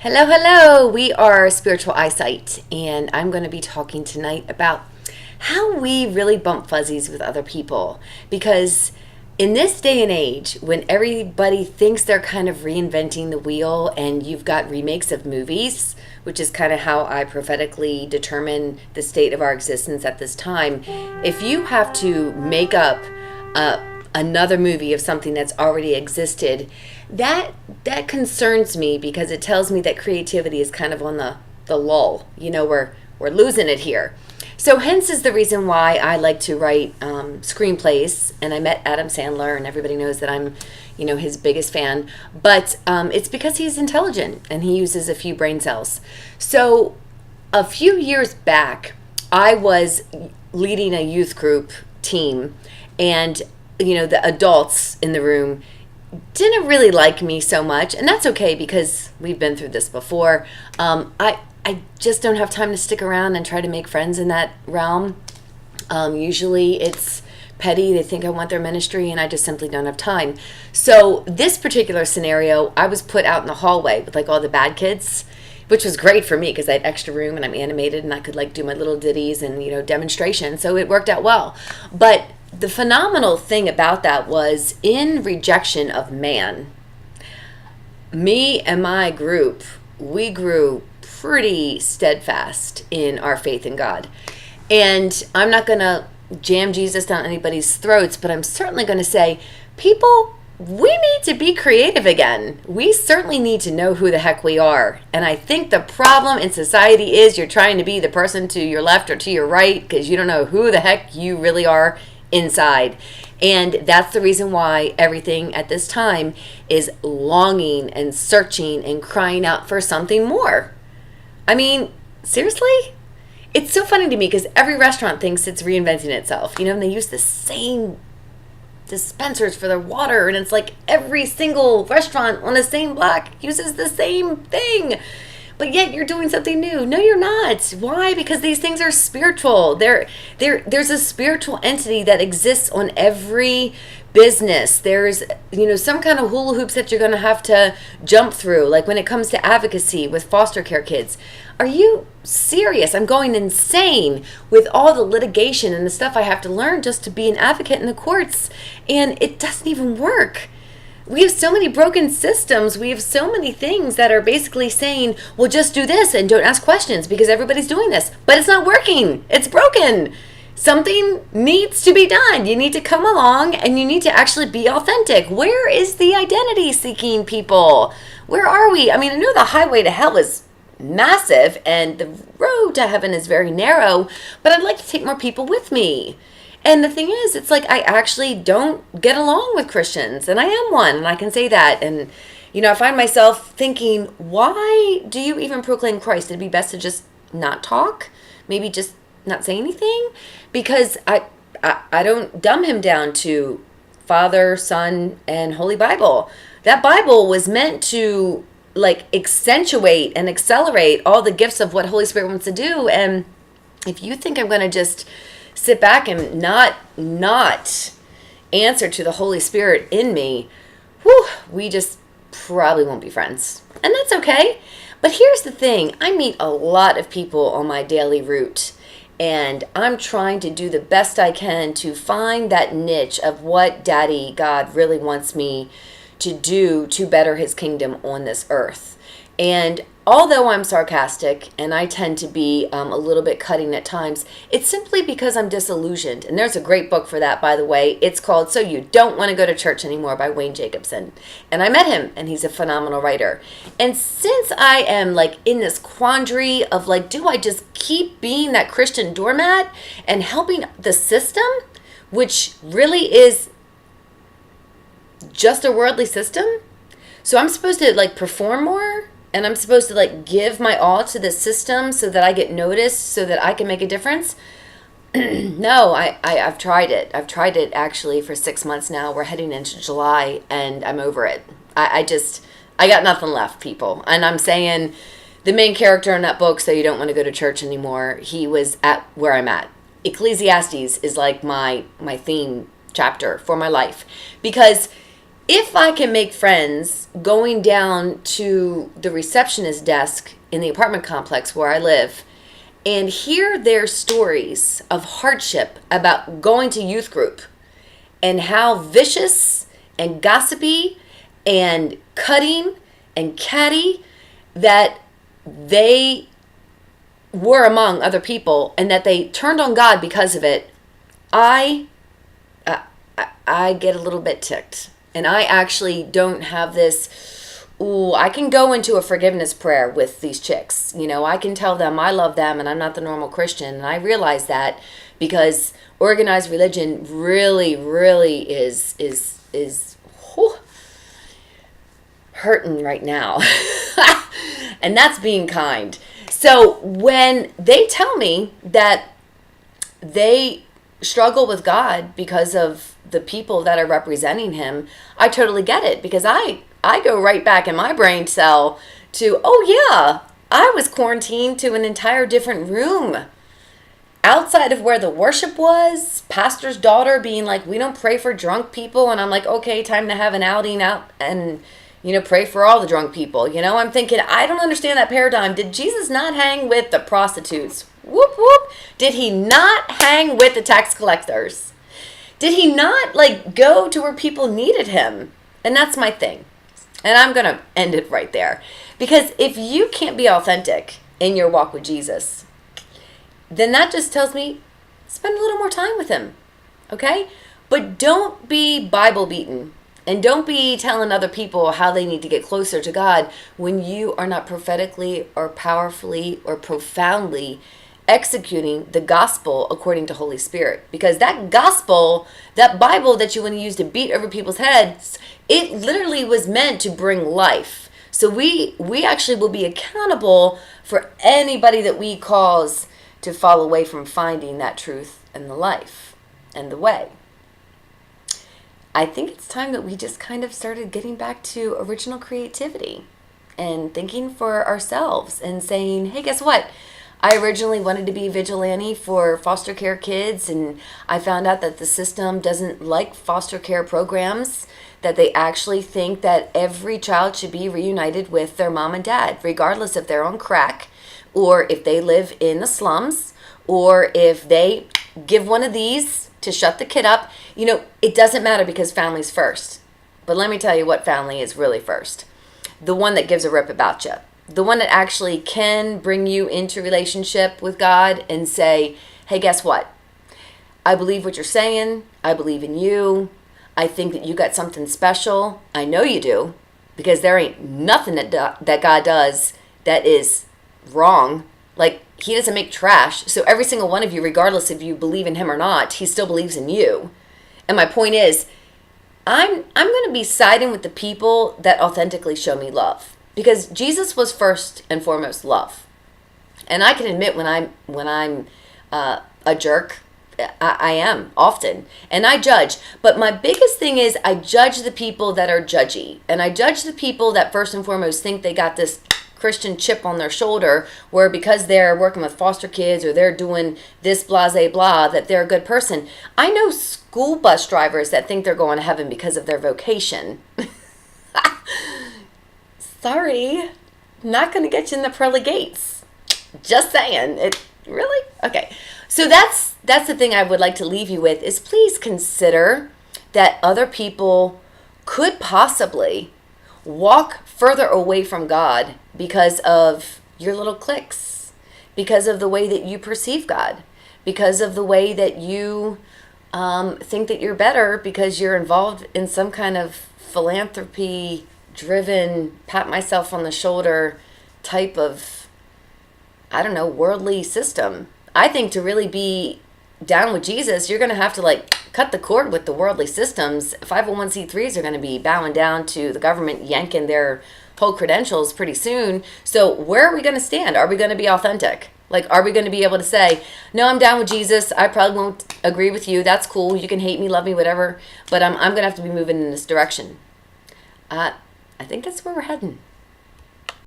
Hello, hello. We are Spiritual Eyesight, and I'm going to be talking tonight about how we really bump fuzzies with other people. Because in this day and age, when everybody thinks they're kind of reinventing the wheel, and you've got remakes of movies, which is kind of how I prophetically determine the state of our existence at this time, if you have to make up another movie of something that's already existed, that concerns me because it tells me that creativity is kind of on the lull. We're losing it here. So hence is the reason why I like to write screenplays. And I met Adam Sandler, and everybody knows that I'm, his biggest fan. But it's because he's intelligent and he uses a few brain cells. So a few years back, I was leading a youth group team, and the adults in the room didn't really like me so much, and that's okay because we've been through this before. I just don't have time to stick around and try to make friends in that realm. Usually it's petty. They think I want their ministry, and I just simply don't have time. So this particular scenario, I was put out in the hallway with all the bad kids, which was great for me because I had extra room and I'm animated and I could do my little ditties and demonstrations. So it worked out well. But the phenomenal thing about that was, in rejection of man, me and my group, we grew pretty steadfast in our faith in God. And I'm not going to jam Jesus down anybody's throats, but I'm certainly going to say, people, we need to be creative again. We certainly need to know who the heck we are. And I think the problem in society is you're trying to be the person to your left or to your right because you don't know who the heck you really are inside. And that's the reason why everything at this time is longing and searching and crying out for something more. I mean, seriously? It's so funny to me because every restaurant thinks it's reinventing itself, and they use the same dispensers for their water, and it's like every single restaurant on the same block uses the same thing. But yet you're doing something new. No, you're not. Why? Because these things are spiritual. There's a spiritual entity that exists on every business. There's, some kind of hula hoops that you're going to have to jump through. Like when it comes to advocacy with foster care kids. Are you serious? I'm going insane with all the litigation and the stuff I have to learn just to be an advocate in the courts. And it doesn't even work. We have so many broken systems. We have so many things that are basically saying, well, just do this and don't ask questions because everybody's doing this. But it's not working. It's broken. Something needs to be done. You need to come along and you need to actually be authentic. Where is the identity seeking people? Where are we? I mean, I know the highway to hell is massive and the road to heaven is very narrow, but I'd like to take more people with me. And the thing is, it's I actually don't get along with Christians, and I am one, and I can say that. And, I find myself thinking, why do you even proclaim Christ? It'd be best to just not talk, maybe just not say anything, because I don't dumb him down to Father, Son, and Holy Bible. That Bible was meant to, accentuate and accelerate all the gifts of what Holy Spirit wants to do. And if you think I'm going to just sit back and not answer to the Holy Spirit in me, we just probably won't be friends. And that's okay. But here's the thing. I meet a lot of people on my daily route, and I'm trying to do the best I can to find that niche of what Daddy God really wants me to do to better his kingdom on this earth. And although I'm sarcastic and I tend to be a little bit cutting at times, it's simply because I'm disillusioned. And there's a great book for that, by the way. It's called So You Don't Want to Go to Church Anymore by Wayne Jacobson. And I met him, and he's a phenomenal writer. And since I am in this quandary of do I just keep being that Christian doormat and helping the system, which really is just a worldly system? So I'm supposed to perform more? And I'm supposed to give my all to the system so that I get noticed, so that I can make a difference? No, I've tried it. I've tried it actually for 6 months now. We're heading into July and I'm over it. I got nothing left, people. And I'm saying the main character in that book, So You Don't Want to Go to Church Anymore, he was at where I'm at. Ecclesiastes is my theme chapter for my life. Because if I can make friends going down to the receptionist desk in the apartment complex where I live and hear their stories of hardship about going to youth group and how vicious and gossipy and cutting and catty that they were among other people and that they turned on God because of it, I get a little bit ticked. And I actually don't have this, I can go into a forgiveness prayer with these chicks. I can tell them I love them and I'm not the normal Christian. And I realize that because organized religion really, really is whew, hurting right now. And that's being kind. So when they tell me that they struggle with God because of the people that are representing him, I totally get it, because I go right back in my brain cell to, oh yeah, I was quarantined to an entire different room outside of where the worship was, pastor's daughter being like, we don't pray for drunk people. And I'm like, okay, time to have an outing out and, pray for all the drunk people. I'm thinking, I don't understand that paradigm. Did Jesus not hang with the prostitutes? Whoop, whoop. Did he not hang with the tax collectors? Did he not go to where people needed him? And that's my thing. And I'm going to end it right there. Because if you can't be authentic in your walk with Jesus, then that just tells me spend a little more time with him. Okay? But don't be Bible beaten. And don't be telling other people how they need to get closer to God when you are not prophetically or powerfully or profoundly executing the gospel according to Holy Spirit. Because that gospel, that Bible that you want to use to beat over people's heads, it literally was meant to bring life. So we actually will be accountable for anybody that we cause to fall away from finding that truth and the life and the way. I think it's time that we just kind of started getting back to original creativity and thinking for ourselves and saying, hey, guess what? I originally wanted to be a vigilante for foster care kids, and I found out that the system doesn't like foster care programs, that they actually think that every child should be reunited with their mom and dad, regardless if they're on crack or if they live in the slums or if they give one of these to shut the kid up. It doesn't matter because family's first. But let me tell you what family is really first. The one that gives a rip about you. The one that actually can bring you into relationship with God and say, hey, guess what? I believe what you're saying. I believe in you. I think that you got something special. I know you do, because there ain't nothing that God does that is wrong. He doesn't make trash. So every single one of you, regardless if you believe in him or not, he still believes in you. And my point is, I'm going to be siding with the people that authentically show me love. Because Jesus was first and foremost love. And I can admit when I'm a jerk, I am often. And I judge. But my biggest thing is I judge the people that are judgy. And I judge the people that first and foremost think they got this Christian chip on their shoulder, where because they're working with foster kids or they're doing this blase blah, that they're a good person. I know school bus drivers that think they're going to heaven because of their vocation. Sorry, not going to get you in the pearly gates. Just saying. It really? Okay. So that's the thing I would like to leave you with is please consider that other people could possibly walk further away from God because of your little cliques, because of the way that you perceive God, because of the way that you think that you're better because you're involved in some kind of philanthropy-driven, pat myself on the shoulder type of, worldly system. I think to really be down with Jesus, you're going to have to cut the cord with the worldly systems. 501c3s are going to be bowing down to the government, yanking their whole credentials pretty soon. So where are we going to stand? Are we going to be authentic? Are we going to be able to say, no, I'm down with Jesus. I probably won't agree with you. That's cool. You can hate me, love me, whatever. But I'm going to have to be moving in this direction. I think that's where we're heading.